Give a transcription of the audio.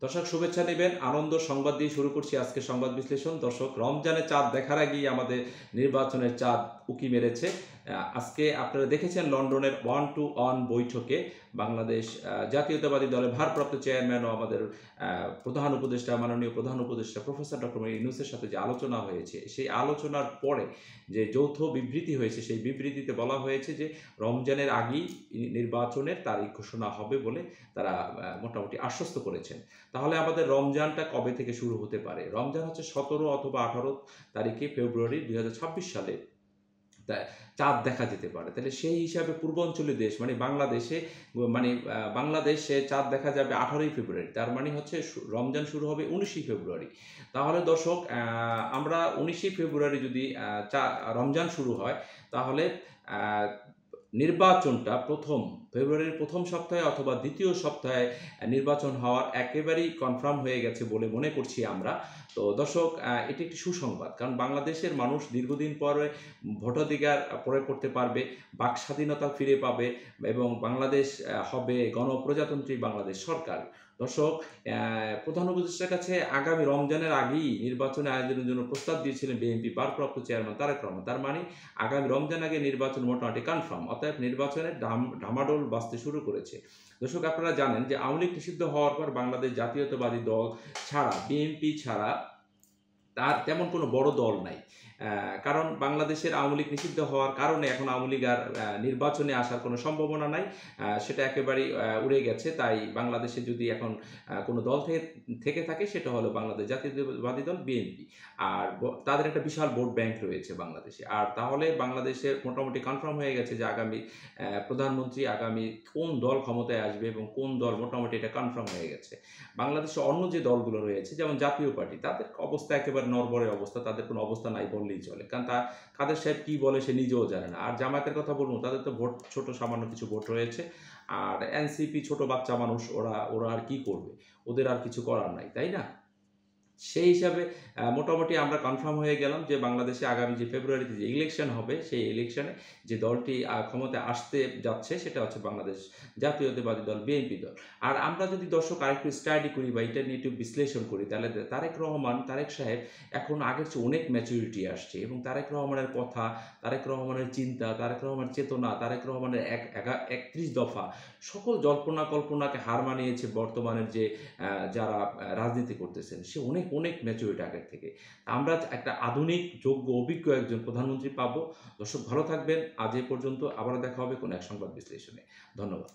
দর্শক শুভেচ্ছা নেবেন, আনন্দ সংবাদ দিয়ে শুরু করছি আজকে সংবাদ বিশ্লেষণ। দর্শক, রমজানের চাঁদ দেখার আগেই আমাদের নির্বাচনের চাঁদ উঁকি মেরেছে। আজকে আপনারা দেখেছেন লন্ডনের 1-to-1 বৈঠকে বাংলাদেশ জাতীয়তাবাদী দলের ভারপ্রাপ্ত চেয়ারম্যান ও আমাদের প্রধান উপদেষ্টা, মাননীয় প্রধান উপদেষ্টা প্রফেসর ডক্টর মোহাম্মদ ইউনূসের সাথে যে আলোচনা হয়েছে, সেই আলোচনার পরে যে যৌথ বিবৃতি হয়েছে, সেই বিবৃতিতে বলা হয়েছে যে রমজানের আগেই নির্বাচনের তারিখ ঘোষণা হবে বলে তারা মোটামুটি আশ্বস্ত করেছেন। তাহলে আমাদের রমজানটা কবে থেকে শুরু হতে পারে? রমজান হচ্ছে 17 অথবা 18 তারিখে ফেব্রুয়ারি 2026 সালে চাঁদ দেখা যেতে পারে। তাহলে সেই হিসাবে পূর্বাঞ্চলীয় দেশ মানে বাংলাদেশে বাংলাদেশে চাঁদ দেখা যাবে 18ই ফেব্রুয়ারি। তার মানে হচ্ছে রমজান শুরু হবে 19ই ফেব্রুয়ারি। তাহলে দর্শক, আমরা 19ই ফেব্রুয়ারি যদি রমজান শুরু হয়, তাহলে আ নির্বাচনটা ফেব্রুয়ারির ১ম সপ্তাহে অথবা ২য় সপ্তাহে নির্বাচন হওয়ার একেবারেই কনফার্ম হয়ে গেছে বলে মনে করছি আমরা। তো দর্শক, এটি একটি সুসংবাদ। কারণ বাংলাদেশের মানুষ দীর্ঘদিন পরে ভোটাধিকার প্রয়োগ করতে পারবে, বাক স্বাধীনতা ফিরে পাবে এবং বাংলাদেশ হবে গণপ্রজাতন্ত্রী বাংলাদেশ সরকার। দর্শক, প্রধান উপদেষ্টার কাছে আগামী রমজানের আগেই নির্বাচনে আয়োজনের জন্য প্রস্তাব দিয়েছিলেন বিএনপি ভারপ্রাপ্ত চেয়ারম্যান তারেক রহমান। তার মানে আগামী রমজান আগে নির্বাচন মোটামুটি কনফার্ম। অতএব নির্বাচনের ডামাডোল বাজতে শুরু করেছে। দর্শক, আপনারা জানেন যে আওয়ামী লীগ নিষিদ্ধ হওয়ার পর বাংলাদেশ জাতীয়তাবাদী দল ছাড়া, বিএনপি ছাড়া তার তেমন কোনো বড় দল নাই। কারণ বাংলাদেশের আওয়ামী লীগ নিষিদ্ধ হওয়ার কারণে এখন আওয়ামী লীগ আর নির্বাচনে আসার কোনো সম্ভাবনা নাই। সেটা একেবারেই উড়ে গেছে। তাই বাংলাদেশে যদি এখন কোনো দল থেকে থাকে, সেটা হলো বাংলাদেশ জাতীয়তাবাদী দল বিএনপি। আর তাদের একটা বিশাল ভোট ব্যাংক রয়েছে বাংলাদেশে। আর তাহলে বাংলাদেশের মোটামুটি কনফার্ম হয়ে গেছে যে আগামী প্রধানমন্ত্রী আগামী কোন দল ক্ষমতায় আসবে এবং কোন দল, মোটামুটি এটা কনফার্ম হয়ে গেছে। বাংলাদেশে অন্য যে দলগুলো রয়েছে যেমন জাতীয় পার্টি, তাদের অবস্থা একেবারে নড়বড়ে অবস্থা, তাদের কোনো অবস্থা নাই বললেই চলে। কারণ কাদের সাহেব কী বলে সে নিজেও জানে না। আর জামায়াতের কথা বলবো, তাদের তো ভোট ছোট সামান্য কিছু ভোট রয়েছে। আর এনসিপি ছোট বাচ্চা মানুষ, ওরা আর কি করবে? ওদের আর কিছু করার নাই, তাই না? সেই হিসাবে মোটামুটি আমরা কনফার্ম হয়ে গেলাম যে বাংলাদেশে আগামী যে ফেব্রুয়ারিতে যে ইলেকশন হবে, সেই ইলেকশনে যে দলটি ক্ষমতায় আসতে যাচ্ছে, সেটা হচ্ছে বাংলাদেশ জাতীয়তাবাদী দল বিএনপি দল। আর আমরা যদি দর্শক আরেকটু স্টাডি করি বা এটা নিয়ে একটু বিশ্লেষণ করি, তাহলে তারেক সাহেব এখন আগের চেয়ে অনেক ম্যাচুরিটি আসছে এবং তারেক রহমানের কথা, তারেক রহমানের চিন্তা, তারেক রহমানের চেতনা, তারেক রহমানের 31 দফা সকল জল্পনা কল্পনাকে হার মানিয়েছে বর্তমানের যে যারা রাজনীতি করতেছেন। সে অনেক অনেক ম্যাচুরিটি আগের থেকে। আমরা একটা আধুনিক, যোগ্য, অভিজ্ঞ একজন প্রধানমন্ত্রী পাবো। দর্শক, ভালো থাকবেন। আজ এ পর্যন্ত। আবারও দেখা হবে কোনো এক সংবাদ বিশ্লেষণে। ধন্যবাদ।